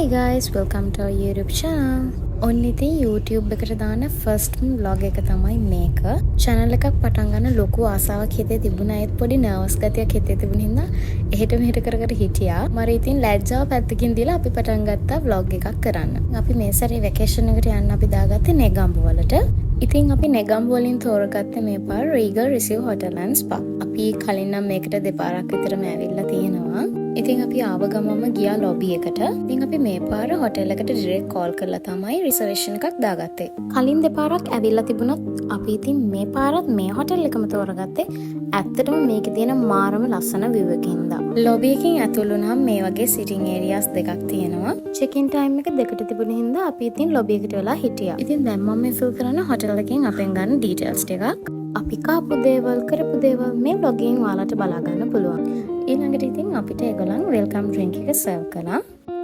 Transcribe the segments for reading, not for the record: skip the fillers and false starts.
Hi guys, welcome to our YouTube channel. ඔන්න ඉතින් YouTube එකට දාන first vlog එක තමයි මේක. channel එකක් පටන් ගන්න ලොකු ආසාවක් හිතේ තිබුණා. ඒත් පොඩි nervous ගතියක් හිතේ තිබුණ හින්දා එහෙට මෙහෙට කර හිටියා. මම ඉතින් ලැජ්ජාව පැත්තකින් දීලා අපි පටන් ගත්තා vlog එකක් කරන්න. අපි මේ සැරේ vacation එකට යන්න අපි දාගත්තේ නෙගම්බු වලට. ඉතින් අපි නෙගම්බු වලින් තෝරගත්තේ මේ පාර Regal Receive Hotel and Spa. අපි කලින් නම් මේකට දෙපාරක් විතරම ඇවිල්ලා තියෙනවා. ඉතින් අපි ආව ගමම ගියා ලොබි එකට. ඉතින් අපි මේ පාර හොටෙල් එකට ඩිරෙක්ට් කෝල් කරලා තමයි රිසර්වේෂන් එකක් දාගත්තේ. කලින් දෙපාරක් ඇවිල්ලා තිබුණත් අපි ඉතින් මේ පාරත් මේ හොටෙල් එකම තෝරගත්තේ. ඇත්තටම මේකේ තියෙන මාරම ලස්සන view එකකින්ද. ලොබි එකකින් ඇතුල් වුණාම මේ වගේ sitting areas දෙකක් තියෙනවා. check in time එක දෙකට තිබුණ හින්දා අපි ඉතින් ලොබි එකට වෙලා හිටියා. ඉතින් දැන් මම මේ fill කරන හොටෙල් එකෙන් අපෙන් ගන්න details ටිකක්. අපි කාපු දේවල් කරපු දේවල් මේ vlog එකෙන් ඔයාලට බලා ගන්න පුළුවන්. ඊළඟට ඉතින් අපිට ඒගොල්ලන් වෙල්කම් ඩ්‍රින්ක් එක සර්ව් කළා.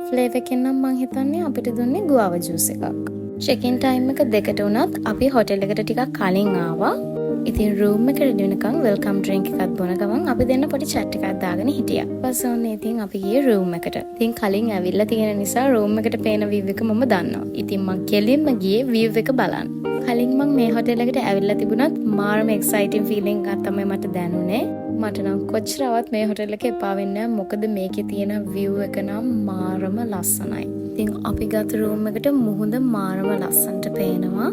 ෆ්ලේවර් එකෙන් නම් මං හිතන්නේ අපිට දුන්නේ ගුවාවා ජූස් එකක්. චෙක් ඉන් ටයිම් එක දෙකට වුණත් අපි හොටෙල් එකට ටිකක් කලින් ආවා. ඉතින් රූම් එක රෙඩි වෙනකන් වෙල්කම් ඩ්‍රින්ක් එකක් බොන ගමන් අපි දෙන්න පොඩි chat එකක් දාගෙන හිටියා. ඊපස්සේ ඔන්න ඉතින් අපි ගියේ රූම් එකට. ඉතින් කලින් ඇවිල්ලා තියෙන නිසා රූම් එකට පේන view එක මම දන්නවා. ඉතින් මං කෙලින්ම ගියේ view එක බලන්න. කලින් මං මේ හොටෙල් එකට ඇවිල්ලා තිබුණත් මාරම එක්සයිටිං ෆීලිං එකක් තමයි මට දැනුනේ. මට නම් කොච්චරවත් මේ හොටෙල් එක එපා වෙන්නේ නැහැ. මොකද මේකේ තියෙන view එක නම් මාරම ලස්සනයි. ඉතින් අපි ගත රූම් එකට මුහුද මාරම ලස්සනට පේනවා.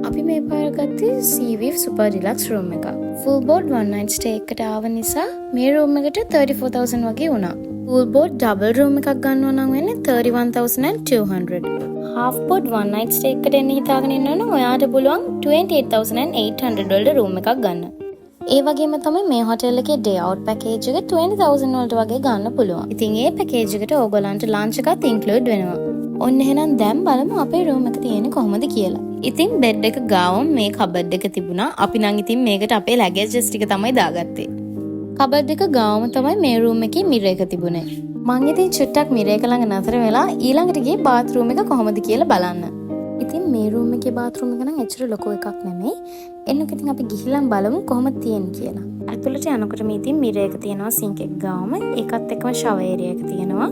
අපි මේ පාර ගත්තේ Seaview Super Deluxe room එක. Full board one night stay එකට ආව නිසා මේ room එකට 34000 වගේ වුණා. Full board double room එකක් ගන්නවා නම් වෙන්නේ 31200. Half board one night stay එකට එන්න හිතාගෙන ඉන්නවනම් ඔයාට පුළුවන් 28800 වලට room එකක් ගන්න. ඒ වගේම තමයි මේ හොටෙල් එකේ day out package එක 20000 වලට වගේ ගන්න පුළුවන්. ඉතින් ඒ package එකට ඕගොල්ලන්ට lunch එකත් include වෙනවා. ඔන්න එහෙනම් දැන් බලමු අපේ room එක තියෙන්නේ කොහොමද කියලා. ඉතින් bed එක ගාවම මේ cupboard එක තිබුණා. අපි නම් ඉතින් මේකට අපේ luggages ටික තමයි දාගත්තේ. cupboard එක ගාවම තමයි මේ room එකේ mirror එක තිබුණේ. මං ඉතින් චුට්ටක් mirror එක ළඟ නතර වෙලා ඊළඟට ගියේ bathroom එක කොහොමද කියලා බලන්න. ඉතින් මේ room එකේ bathroom එක නම් එච්චර ලොකු එකක් නෙමෙයි. එන්නක ඉතින් අපි ගිහිල්ලා බලමු කොහොමද තියෙන්නේ කියලා. ඇතුළට යනකොට මේ ඉතින් mirror එක තියෙනවා sink එක ගාවම. ඒකත් එක්කම shower area එක තියෙනවා.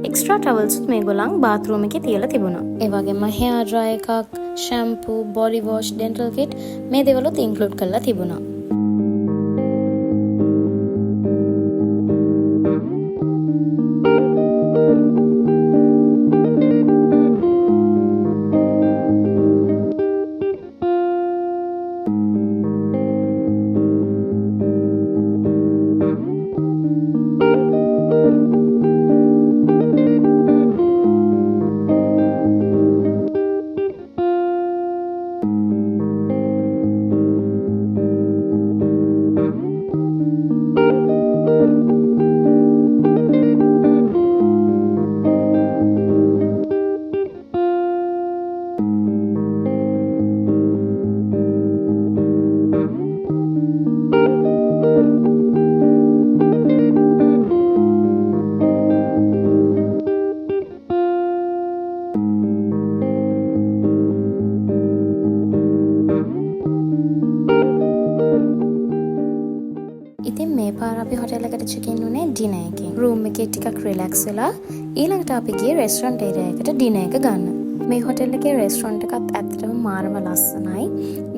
extra towels උත් මේගොල්ලන් bathroom එකේ තියලා තිබුණා. ඒ වගේම hair dryer එකක්, shampoo, body wash, dental kit මේ දේවල් උත් include කරලා තිබුණා. ඉතින් මේ පාර අපි හොටෙල් එකට check in උනේ dinner එකෙන්. room එකේ ටිකක් relax වෙලා ඊළඟට අපි ගියේ restaurant area එකට dinner එක ගන්න. මේ හොටෙල් එකේ restaurant එකත් ඇත්තටම මාරම ලස්සනයි.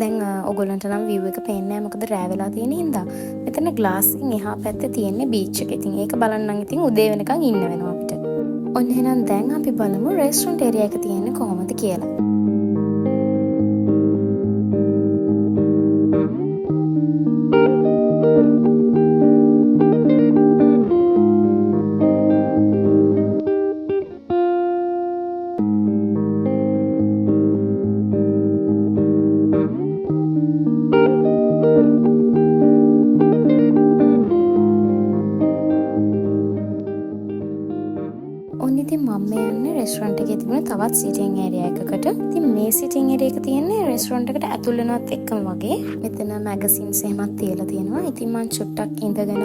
දැන් ඔයගොල්ලන්ට නම් view එක පේන්නේ නැහැ මොකද රෑ වෙලා තියෙන හින්දා. මෙතන glass එකෙන් එහා පැත්තේ තියෙන්නේ beach එක. ඉතින් ඒක බලන්නම් ඉතින් උදේ වෙනකන් ඉන්න වෙනවා අපිට. ඔන්න එහෙනම් දැන් අපි බලමු restaurant area එක තියෙන්නේ කොහොමද කියලා. ඉතින් මම යන්නේ රෙස්ටුරන්ට් එකේ තිබුණ තවත් සිටින් ඒරියා එකකට. ඉතින් මේ සිටින් ඒරියා එක තියෙන්නේ රෙස්ටුරන්ට් එකට ඇතුල් වෙනවත් එක්කම වගේ. මෙතන මැගසින්ස් එහෙමත් තියලා තියෙනවා. ඉතින් මම චුට්ටක් ඉඳගෙන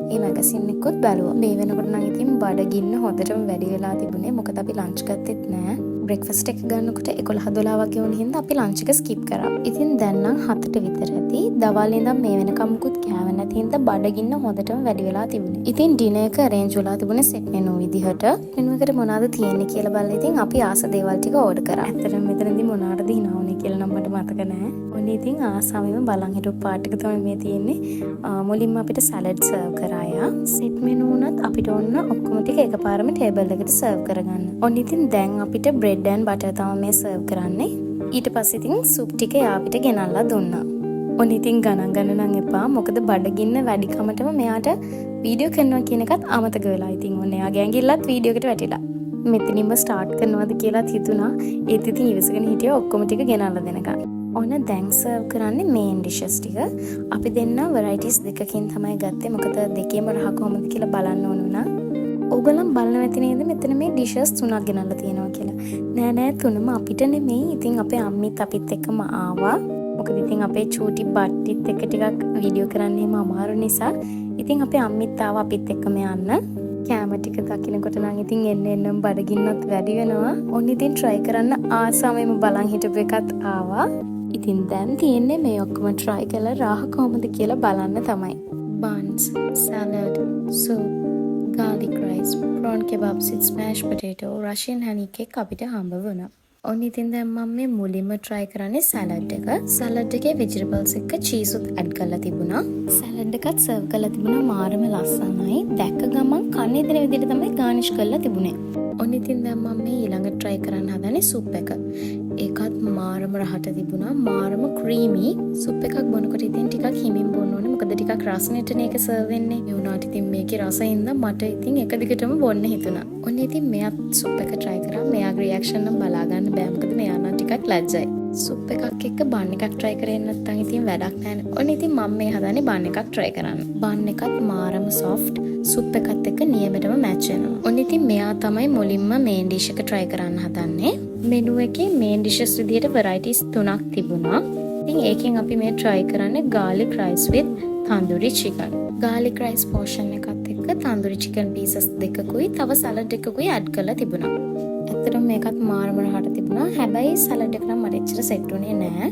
මේ මැගසින් එකකුත් බැලුවා. මේ වෙනකොට නම් ඉතින් බඩගින්න හොඳටම වැඩි වෙලා තිබුණේ. මොකද අපි ලන්ච් ගත්තෙත් නෑ. බ්‍රෙක්ෆාස්ට් එක ගන්නකොට 11-12 වගේ වුණ හින්දා අපි ලන්ච් එක ස්කිප් කරා. ඉතින් දැන් නම් 7ට විතර ඇති. දවල් ඉඳන් මේ වෙනකම් මුකුත් කෑවේ නැති හින්දා බඩගින්න හොඳටම වැඩි වෙලා තිබුණේ. ඉතින් ඩිනර් එක arrange වෙලා තිබුණේ සෙට් මෙනු විදිහට. මෙනු එකට මොනවද තියෙන්නේ කියලා බලලා ඉතින් අපි ආස දේවල් ටික ඕඩර් කරා. ඇත්තටම මෙතනදී මොනවටද හිනාවුනේ කියලා නම් මට මතක නැහැ. ඔන්න ඉතින් ආසාවෙම බලන් හිටපු පාට් එක තමයි මේ තියෙන්නේ. මුලින්ම අපිට සලාඩ් සර්ව් කරා යා. සෙට් මෙනු උනත් අපිට ඕන ඔක්කොම ටික එකපාරම ටේබල් එකට සර්ව් කරගන්න. ඔන්න ඉතින් දැන් අපිට බ්‍රෙඩ් ඇන්ඩ් බටර් තමයි මේ සර්ව් කරන්නේ. ඊට පස්සේ ඉතින් සුප් ටික යාපිට ගෙනල්ලා දුන්නා. ඔන්න ඉතින් ගණන් ගන්න නම් එපා. මොකද බඩගින්න වැඩිකමටම මෙයාට වීඩියෝ කරනවා කියන එකත් අමතක වෙලා. ඉතින් ඔන්න එයාගේ ඇඟිල්ලත් වීඩියෝ එකට වැටිලා. මෙතනින්ම ස්ටාර්ට් කරනවද කියලා හිතුණා. ඒත් ඉතින් ඉවසගෙන හිටියා ඔක්කොම ටික ගෙනල්ලා දෙනකන්. ඔන්න දැන් සර්ව් කරන්නේ මේන් ඩිෂස් ටික. අපි දෙන්න වෙරයිටිස් දෙකකින් තමයි ගත්තේ. මොකද දෙකේම රහ කොහොමද කියලා බලන්න ඕන වුණා. ඕගොල්ලන් බලන්න ඇති නේද මෙතන මේ ඩිෂස් 3ක් ගෙනල්ලා තියෙනවා කියලා. නෑ තුනම අපිට නෙමෙයි. ඉතින් අපේ අම්මිත් අපිත් එක්කම ආවා. මොකද ඉතින් අපේ චූටි බට්ටිත් එක්ක ටිකක් වීඩියෝ කරන්න එහෙම අමාරු නිසා ඉතින් අපේ අම්මිත් ආවා අපිත් එක්කම යන්න. කැම ටික දකින්නකොට නම් ඉතින් එන්නම් බඩගින්නත් වැඩි වෙනවා. ඔන්න ඉතින් try කරන්න ආසාවෙම බලන් හිටපු එකත් ආවා. ඉතින් දැන් තියෙන්නේ මේ ඔක්කොම try කරලා රාහ කොහොමද කියලා බලන්න තමයි. buns, salad, soup, garlic rice, prawn kebabs with smashed potato, Russian honey cake අපිට හම්බ වුණා. ඔන්න ඉතින් දැන් මම මේ මුලින්ම try කරන්නේ සලාඩ් එක. සලාඩ් එකේ vegetables එක්ක cheese උත් add කරලා තිබුණා. සලාඩ් එකත් serve කරලා තිබුණා මාරම ලස්සනයි. දැක්ක ගමන් කන්නේ දෙන විදිහට තමයි garnish කරලා තිබුණේ. ඔන්න ඉතින් දැන් මම මේ ඊළඟ try කරන්න හදන්නේ soup එක. ඒකත් මාරම රහට තිබුණා. මාරම creamy. soup එකක් බොනකොට ඉතින් ටිකක් හිමින් බොන්න ඕනේ. මොකද ටිකක් රසනෙටනේ ඒක serve වෙන්නේ. ඒ වුණාට ඉතින් මේකේ රසින්ද මට ඉතින් එක දිගටම බොන්න හිතුණා. ඔන්න ඉතින් මෙයාත් soup එක try කරා. මෙයාගේ reaction නම් බලා ගන්න බෑ. මොකද මෙයා නම් ටිකක් ලැජ්ජයි. soup එකක් එක්ක bun එකක් try කරේ නැත්නම් ඉතින් වැඩක් නැහැ. ඔන්න ඉතින් මම මේ හදන්නේ bun එකක් try කරන්න. bun එකත් මාරම soft. soup එකත් එක්ක නියමෙටම match වෙනවා. ඔන්න ඉතින් මෙයා තමයි මුලින්ම main dish එක try කරන්න හදන්නේ. menu එකේ main dishes විදියට varieties 3ක් තිබුණා. ඉතින් ඒකෙන් අපි මේ try කරන්නේ garlic rice with tandoori chicken. garlic rice portion එකත් එක්ක tandoori chicken pieces දෙකකුයි තව salad එකකුයි add කරලා තිබුණා. ඇත්තටම මේකත් මාරම රහට තිබුණා. හැබැයි salad එක නම් මට එච්චර set වුණේ නෑ.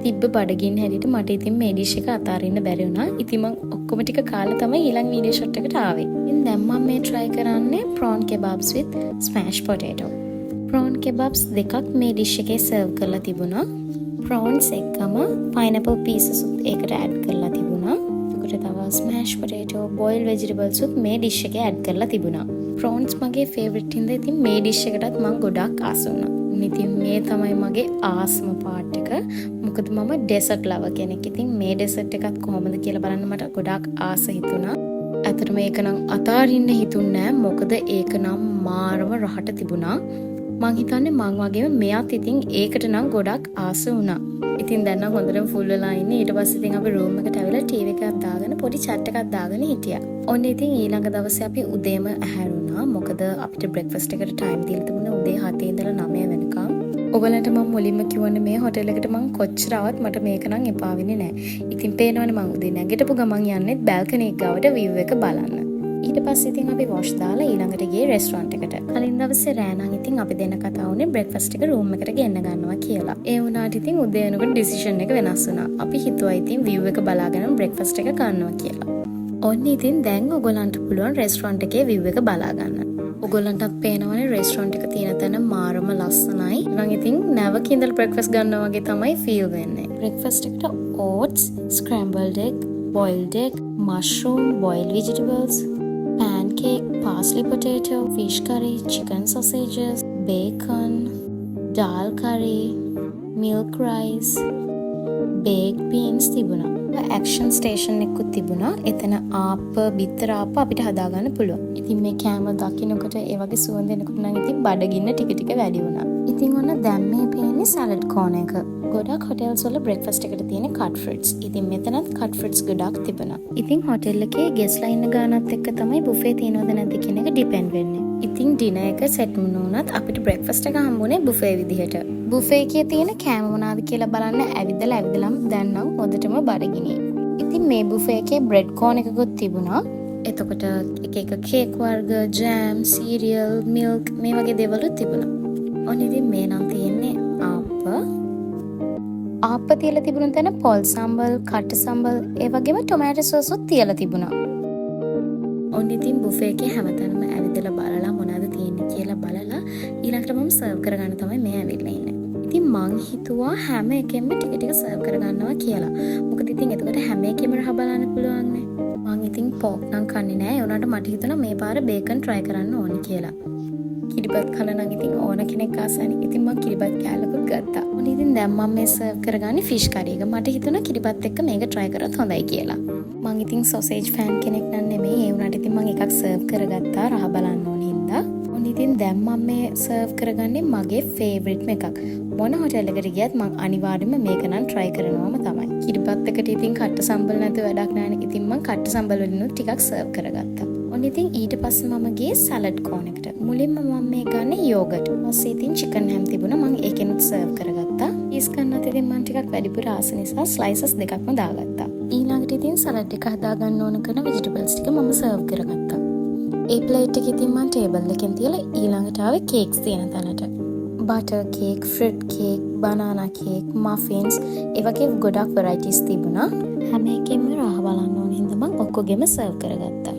තිබ්බ බඩගින්න හැටියට මට ඉතින් මේ dish එක අතාරින්න බැරි වුණා. ඉතින් මම ඔක්කොම ටික කාලා තමයි ඊළඟ වීඩියෝ shot එකට ආවේ. ඉතින් දැන් මම මේ try කරන්නේ prawn kebabs with smashed potato. prawn kebabs දෙකක් මේ dish එකේ serve කරලා තිබුණා. prawns එක්කම pineapple pieces උත් ඒකට add කරලා තිබුණා. ඒකට තව smashed potato, boiled vegetables උත් මේ dish එකේ add කරලා තිබුණා. prawns මගේ favorite හින්දා ඉතින් මේ dish එකටත් මම ගොඩක් ආස වුණා. ඉතින් මේ තමයි මගේ ආස්ම පාට් එක. මොකද මම ඩෙසර්ට් ලවර් කෙනෙක්. ඉතින් මේ ඩෙසර්ට් එකත් කොහොමද කියලා බලන්න මට ගොඩක් ආස හිතුණා. ඇත්තටම ඒක නම් අතාරින්න හිතුන්නේ නැහැ. මොකද ඒක නම් මාරම රහට තිබුණා. මං හිතන්නේ මං වගේම මෙයාත් ඉතින් ඒකට නම් ගොඩක් ආස වුණා. ඉතින් දැන් නම් හොඳටම ෆුල් වෙලා ඉන්නේ. ඊට පස්සේ ඉතින් අපි රූම් එකට ඇවිල්ලා ටීවී එකක් දාගෙන පොඩි chat එකක් දාගෙන හිටියා. ඔන්න ඉතින් ඊළඟ දවසේ අපි උදේම ඇහැරුණා. මොකද අපිට බ්‍රෙක්ෆාස්ට් එකට ටයිම් දීලා තිබුණේ උදේ 7 ඉඳලා 9 වෙනකම්. ඔයගලන්ට මම මුලින්ම කිව්වනේ මේ හොටෙල් එකට මං කොච්චර ආවත් මට මේක නම් එපා වෙන්නේ නැහැ. ඉතින් පේනවනේ මං උදේ නැගිටපු ගමන් යන්නේ බැල්කනි එක ගාවට view එක බලන්න. ඊට පස්සේ ඉතින් අපි wash දාලා ඊළඟට ගියේ රෙස්ටුරන්ට් එකට. කලින් දවසේ රෑ නම් ඉතින් අපි දෙන්න කතා වුණේ බ්‍රෙක්ෆාස්ට් එක රූම් එකට ගෙන්න ගන්නවා කියලා. ඒ වුණාට ඉතින් උදේ වෙනකොට ඩිසිෂන් එක වෙනස් වුණා. අපි හිතුවා ඉතින් view එක බලාගෙන බ්‍රෙක්ෆාස්ට් එක ගන්නවා කියලා. ඔන්න ඉතින් දැන් ඔයගලන්ට පුළුවන් රෙස්ටුරන්ට් එකේ view එක බලා ගන්න. ඔයගලන්ටත් පේනවනේ රෙස්ටුරන්ට් එක තියෙන තැන මාරම ලස්සනයි. මම ඉතින් නැවක ඉඳලා බ්‍රෙක්ෆාස්ට් ගන්නවා වගේ තමයි ෆීල් වෙන්නේ. බ්‍රෙක්ෆාස්ට් එකට oats, scrambled egg, boiled egg, mushroom, boiled vegetables, pancake, parsley potato, fish curry, chicken sausages, bacon, dal curry, milk rice, baked beans තිබුණා. ඇක්ෂන් ස්ටේෂන් එකකුත් තිබුණා. එතන ආප්ප, බිත්තර ආප්ප අපිට හදාගන්න පුළුවන්. ඉතින් මේ කෑම දකින්නකොට ඒ වගේ සුවඳ එනකොට නම් ඉතින් බඩගින්න ටික ටික වැඩි වුණා. ඉතින් ඔන්න දැන් මේ පේන්නේ සලාඩ් කෝන් එක. ගොඩක් හොටෙල්ස් වල බ්‍රෙක්ෆාස්ට් එකට තියෙන කට් ෆෘට්ස්. ඉතින් මෙතනත් කට් ෆෘට්ස් ගොඩක් තිබුණා. ඉතින් හොටෙල් එකේ ගෙස්ලා ඉන්න ගානත් එක්ක තමයි බුෆේ තියෙනවද නැද්ද කියන එක ඩිපෙන්ඩ් වෙන්නේ. ඉතින් ඩිනර් එක සෙට් වුණොත් අපිට බ්‍රෙක්ෆාස්ට් එක හම්බුනේ බුෆේ විදිහට. බුෆේ එකේ තියෙන කෑම මොනවාද කියලා බලන්න ඇවිදලම දැන් නම් හොඳටම බඩගිනි. ඉතින් මේ බුෆේ එකේ බ්‍රෙඩ් කෝන් එකකුත් තිබුණා. එතකොට එක එක කේක් වර්ග, ජෑම්, සීරියල්, මිල්ක් මේ වගේ දේවලුත් තිබුණා. ඔන්න ඉතින් මේ නම් තියෙන්නේ ආප්ප තියලා තිබුණ තැන පොල් සම්බල්, කට සම්බල්, ඒ වගේම ටොමැටෝ සෝස් උත් තියලා තිබුණා. ඔන්න ඉතින් බුෆේ එකේ හැමතැනම ඇවිදලා බලලා මොනවද තියෙන්නේ කියලා බලලා ඊළඟට මම සර්ව් කරගන්න තමයි මේ ඇවිල්ලා ඉන්නේ. ඉතින් මං හිතුවා හැම එකෙම ටික ටික සර්ව් කරගන්නවා කියලා. මොකද ඉතින් එතකොට හැම එකෙම රහ බලන්න පුළුවන් නේ. මං ඉතින් පෝක් නම් කන්නේ නැහැ. ඒ උනාට මට හිතුණා මේ පාර බේකන් try කරන්න ඕනි කියලා. කිරිබත් කන නම් ඉතින් ඕන කෙනෙක් ආසයි. ඉතින් මම කිරිබත් කෑල්ලකුත් ගත්තා. ඔන්න ඉතින් දැන් මම මේ සර්ව් කරගන්නේ ෆිෂ් කරි එක. මට හිතුණා කිරිබත් එක්ක මේක try කරත් හොඳයි කියලා. මං ඉතින් සොසේජ් ෆෑන් කෙනෙක් නන් නෙමෙයි. ඒ වුණාට ඉතින් මං එකක් සර්ව් කරගත්තා රහ බලන්න ඕනේ හින්දා. ඔන්න ඉතින් දැන් මම මේ සර්ව් කරගන්නේ මගේ ෆේවරිට්ම එකක්. මොන හොටෙල් එකට ගියත් මං අනිවාර්යෙන්ම මේක නම් try කරනවාම තමයි. කිරිබත් එකට ඉතින් කට්ට සම්බල් නැතුව වැඩක් නැහැ. ඉතින් මං කට්ට සම්බල් වලිනුත් ටිකක් සර්ව් කරගත්තා. ඔන්න ඉතින් ඊට පස්සේ මම ගියේ සලාඩ් කෝන් එකට. මුලින්ම මම මේ ගන්නේ යෝගට්. ඊපස්සේ ඉතින් චිකන් හැම් තිබුණා. මම ඒකෙනුත් සර්ව් කරගත්තා. ඊස් කන්නත් ඉතින් මම ටිකක් වැඩිපුර ආස නිසා ස්ලයිසස් දෙකක්ම දාගත්තා. ඊළඟට ඉතින් සලාඩ් එක හදාගන්න ඕන කරන ভেජිටබල්ස් ටික මම සර්ව් කරගත්තා. ඒ ප්ලේට් එකේ ඉතින් මම ටේබල් එකෙන් තියලා ඊළඟට ආවේ කේක්ස් තියෙන තැනට. Butter cake, fruit cake, banana cake, muffins, ඒ වගේ ගොඩක් වෙරයිටිස් තිබුණා. හැම එකෙම රහ බලන්න ඕන හින්දා මම ඔක්කොගෙම සර්ව් කරගත්තා.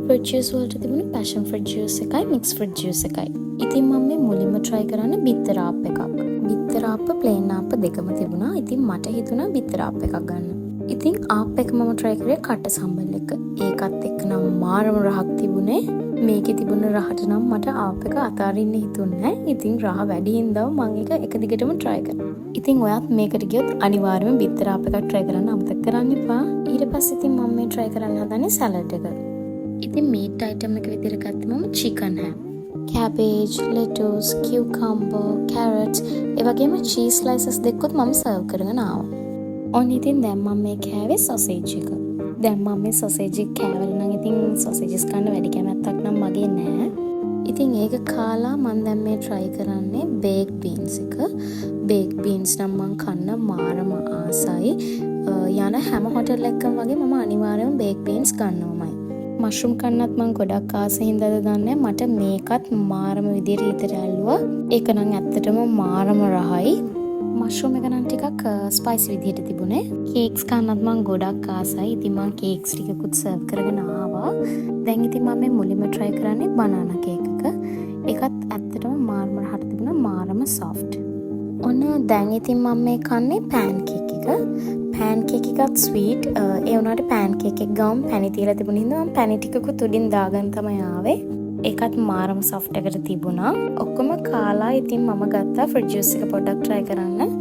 ෆෘට් ජූස් වලට තිබුණු පැෂන් ෆෘට් ජූස් එකයි මික්ස් ෆෘට් ජූස් එකයි. ඉතින් මම මේ මුලින්ම try කරන්නේ බිත්තර ආප් එකක්. බිත්තර ආප්ප ප්ලේන් ආප්ප දෙකම තිබුණා. ඉතින් මට හිතුණා බිත්තර ආප් එකක් ගන්න. ඉතින් ආප් එක මම try කරේ කට සම්බල් එක. ඒකත් එක්ක නම් මාරම රහක් තිබුණේ. මේකේ තිබුණ රහට නම් මට ආප් එක අතාරින්න හිතුන්නේ නැහැ. ඉතින් රහ වැඩි හින්දා මම ඒක එක දිගටම try කරා. ඉතින් ඔයත් මේකට ගියොත් අනිවාර්යයෙන්ම බිත්තර ආප් එකක් try කරන්න අමතක කරන්න එපා. ඊට පස්සේ ඉතින් මම මේ try කරන්න හදන්නේ සලාඩ් එක. ඉතින් මීට් අයිටම් එක විදිහට ගත්තේ මම චිකන් හැම්, කැබේජ්, ලෙටස්, කියුකම්බර්, කැරට්ස්, ඒ වගේම චීස් ස්ලයිසස් දෙකකුත් මම සර්ව් කරගෙන ආවා. ඔන්න ඉතින් දැන් මම මේ කෑවේ සොසේජ් එක. දැන් මම මේ සොසේජ් එක කෑවල නම් ඉතින් සොසේජස් කන්න වැඩි කැමැත්තක් නම් මගේ නෑ. ඉතින් ඒක කාලා මම දැන් මේ try කරන්නේ බේක් බීන්ස් එක. බේක් බීන්ස් නම් මම කන්න මාරම ආසයි. යන හැම හොටෙල් එකකම වගේ මම අනිවාර්යයෙන්ම බේක් බීන්ස් ගන්නවමයි. මෂ්රූම් කන්නත් මම ගොඩක් ආසෙන් හින්දාද දන්නේ මට මේකත් මාරම විදියට හිතට ඇල්ලුවා. ඒක නම් ඇත්තටම මාරම රහයි. මෂ්රූම් එක නම් ටිකක් ස්පයිසි විදියට තිබුණේ. කේක්ස් කන්නත් මම ගොඩක් ආසයි. ඉතින් මම කේක්ස් ටිකකුත් සර්ව් කරගෙන ආවා. දැන් ඉතින් මම මේ මුලින්ම try කරන්නේ බනානා කේක් එක. ඒකත් ඇත්තටම මාරම රහට තිබුණා. මාරම soft. ඔන්න දැන් ඉතින් මම මේ කන්නේ පෑන් කේක් එක. පෑන් කේක් එකත් ස්වීට්. ඒ වුණාට පෑන් කේක් එක ගාම පැණි තියලා තිබුණ හින්දා මම පැණි ටිකකුත් උඩින් දාගන්න තමයි ආවේ. ඒකත් මාරම soft එකට තිබුණා. ඔක්කොම කාලා ඉතින් මම ගත්තා ෆෘට් ජූස් එක පොඩ්ඩක් try කරන්න.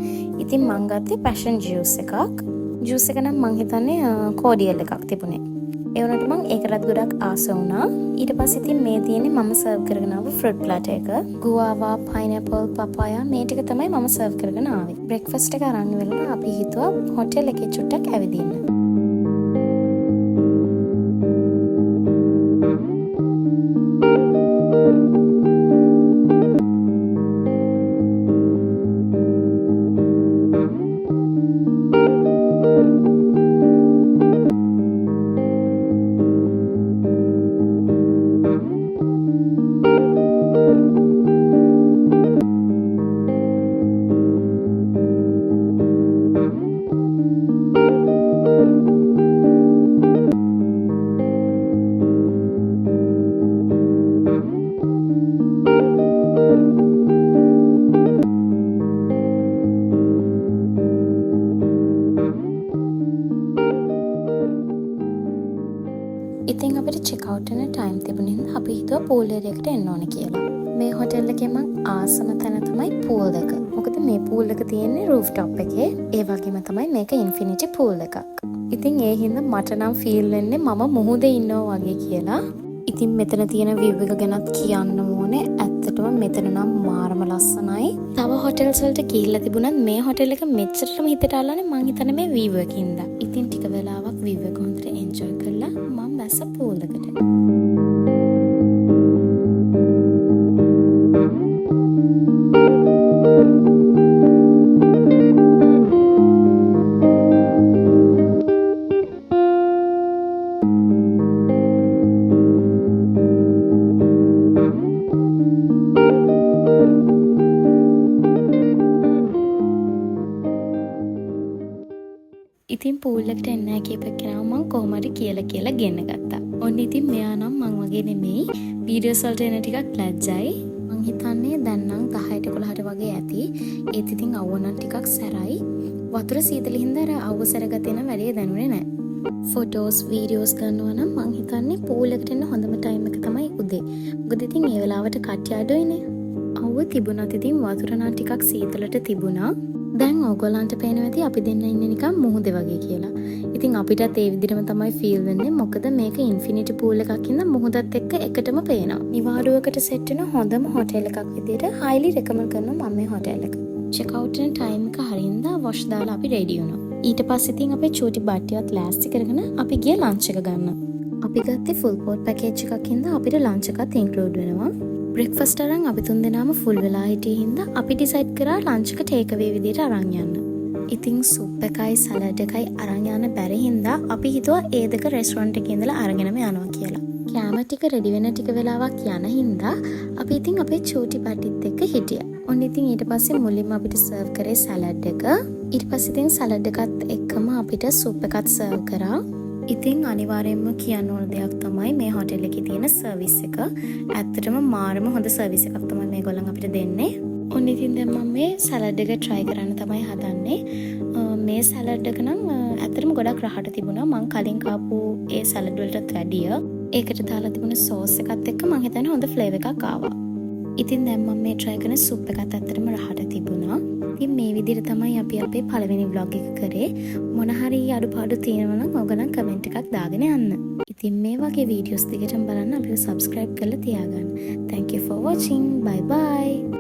ඉතින් මම ගත්තේ පැෂන් ජූස් එකක්. ජූස් එක නම් මං හිතන්නේ කෝඩියල් එකක් තිබුණේ. ඒ වුණාට මං ඒකටත් ගොඩක් ආස වුණා. ඊට පස්සේ ඉතින් මේ තියෙන්නේ මම සර්ව් කරගෙන ආව ෆෘට් ප්ලාටර් එක. ගුවාවා, පයිනැපල්, පපායා මේ ටික තමයි මම සර්ව් කරගෙන ආවේ. බ්‍රෙක්ෆාස්ට් එක අරන් ඉවරලා අපි හිතුවා හොටෙල් එකේ චුට්ටක් ඇවිදින්න. ඉතින් අපිට චෙක් අවුට් වෙන ටයිම් තිබුණ හින්දා අපි හිතුවා පූල් ඒරියකට එන්න ඕනේ කියලා. මේ හොටෙල් එකේ මං ආසම තැන තමයි පූල් එක. මොකද මේ පූල් එක තියෙන්නේ රූෆ් টොප් එකේ. ඒ වගේම තමයි මේක ඉන්ෆිනිටි පූල් එකක්. ඉතින් ඒ හින්දා මට නම් ෆීල් වෙන්නේ මම මුහුදේ ඉන්නවා වගේ කියලා. ඉතින් මෙතන තියෙන view එක ගැනත් කියන්න ඕනේ. ඇත්තටම මෙතන නම් මාරම ලස්සනයි. තව හොටෙල්ස් වලට ගිහිල්ලා තිබුණත් මේ හොටෙල් එක මෙච්චරටම හිතට අල්ලන්නේ මං හිතන්නේ මේ view එකින්ද. ඉතින් ටික වෙලාවක් view එක හොඳට enjoy කරලා මම බැස්ස pool එකට. ඉතින් පූල් එකට එන්න කියපක් කෙනා මං කොහොම හරි කියලා ගෙන ගත්තා. ඔන්න ඉතින් මෙයා නම් මං වගේ නෙමෙයි. වීඩියෝස් වලට එන ටිකක් ලැජ්ජයි. මං හිතන්නේ දැන් නම් 10ට 11ට වගේ ඇති. ඒත් ඉතින් අවුව නම් ටිකක් සැරයි. වතුර සීතල හින්දා අර අවුව සැරගත්තේ නම් වැඩි දැනුනේ නැහැ. ෆොටෝස් වීඩියෝස් ගන්නවා නම් මං හිතන්නේ පූල් එකට එන්න හොඳම ටයිම් එක තමයි උදේ. මොකද ඉතින් ඒ වෙලාවට කට්ටිය අඩුයිනේ. අවුව තිබුණත් ඉතින් වතුර නම් ටිකක් සීතලට තිබුණා. දැන් ඕගොල්ලන්ට පේනවා ඇති අපි දෙන්න ඉන්නේ නිකන් මුහුදේ වගේ කියලා. ඉතින් අපිටත් ඒ විදිහටම තමයි ෆීල් වෙන්නේ. මොකද මේක ඉන්ෆිනිටි පූල් එකක් ඉඳන් මුහුදත් එක්ක එකටම පේනවා. නිවාඩුවකට සෙට් වෙන හොඳම හොටෙල් එකක් විදිහට highly recommend කරනවා මම මේ හොටෙල් එක. චෙක් අවුට් වෙන ටයිම් එක හරින්දා වොෂ් දාලා අපි රෙඩි වුණා. ඊට පස්සේ ඉතින් අපේ චූටි බට්ටියත් ලෑස්ති කරගෙන අපි ගිය ලන්ච් එක ගන්න. අපි ගත්තේ ෆුල් පෝට් පැකේජ් එකක් හින්දා අපිට ලන්ච් එකත් ඉන්ක්ලූඩ් වෙනවා. බ්‍රෙක්ෆාස්ට් අරන් අපි තුන් දෙනාම ෆුල් වෙලා හිටියේ හින්දා අපි ඩිසයිඩ් කරා ලන්ච් එක ටේක් අවේ විදිහට අරන් යන්න. ඉතින් සුප් එකයි සලාඩ් එකයි අරන් යන්න බැරි හින්දා අපි හිතුවා ඒ දෙක රෙස්ටොරන්ට් එකේ ඉඳලා අරගෙනම යනවා කියලා. කෑම ටික රෙඩි වෙන ටික වෙලාවක් යන හින්දා අපි ඉතින් අපේ චූටි බට්ටිත් එක්ක හිටියා. ඔන්න ඉතින් ඊට පස්සේ මුලින්ම අපිට සර්ව් කරේ සලාඩ් එක. ඊට පස්සේ ඉතින් සලාඩ් එකත් එක්කම අපිට සුප් එකත් සර්ව් කරා. ඉතින් අනිවාර්යයෙන්ම කියන්න ඕන දෙයක් තමයි මේ හොටෙල් එකේ තියෙන සර්විස් එක. ඇත්තටම මාරම හොඳ සර්විස් එකක් තමයි මේගොල්ලන් අපිට දෙන්නේ. ඔන්න ඉතින් දැන් මම මේ සලාඩ් එක try කරන්න තමයි හදන්නේ. මේ සලාඩ් එක නම් ඇත්තටම ගොඩක් රහට තිබුණා. මම කලින් කාපු ඒ සලාඩ් වලටත් වැඩිය. ඒකට දාලා තිබුණ සෝස් එකත් එක්ක මම හිතන්නේ හොඳ ෆ්ලේවර් එකක් ආවා. ඉතින් දැන් මම මේ try කරන සුප් එකත් ඇත්තටම රහට තිබුණා. ඉතින් මේ විදිහට තමයි අපි අපේ පළවෙනි vlog එක කරේ. මොන හරි අඩුපාඩු තියෙනවා නම් ඔයගොල්ලන් කමෙන්ට් එකක් දාගෙන යන්න. ඉතින් මේ වගේ වීඩියෝස් දිගටම බලන්න අපිව subscribe කරලා තියාගන්න. Thank you for watching. Bye bye.